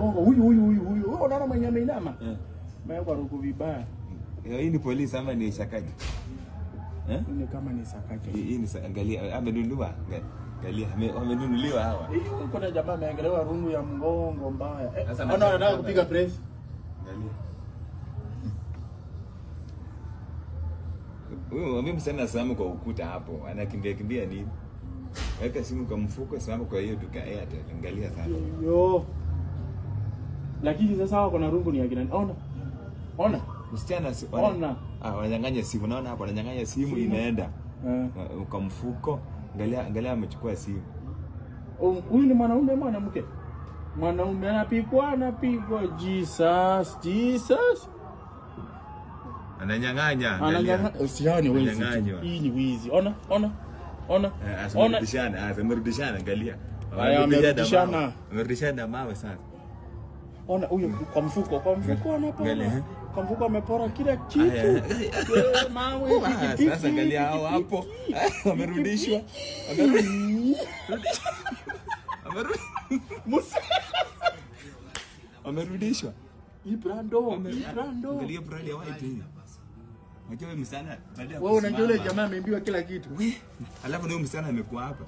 mgongo. Huyu. Wewe unaona mwenye ameinama? Maya kwa ruku vibaya. Hii ni polisi ama ni Sakaji? Ni kama ni Sakaji. Hii ni angalia amenunua. Angalia amenunuliwa hawa. Hii kuna jamaa ameangaliwa rungu ya mgongo mbaya. Sasa anataka kupiga press. Angalia. Wewe mimi sana samu kwa ukuta hapo. Anakimbia nini? Weka simu kwa mfuko, simama kwa hiyo duka Airtel. Angalia sana. Yo. Lakini sasa wako na rungu ni ya kina. Ona. Msichana si ona. Wananyang'anya simu. Naona hapo wananyang'anya simu inaenda. Kwa mfuko. Angalia amechukua simu. Huyu ni mwanaume mwanamke? Mwanaume anapigwa. Jesus. Ananyang'anya. Usione wizi. Hii ni wizi. Ona. Amerudishana angalia. Amerudishana mawe sana. Ona huyo kwa mfuko anapora. Kwa mfuko amepora kila kitu. Mawe sasa angalia hao hapo. Wamerudishwa. Wamerudishwa. Ibrando. Angalia brand ya white hii. Unajua msana baada ya wewe unajua yule jamaa ameambiwa kila kitu. Alafu ndio msana amekuwa hapa.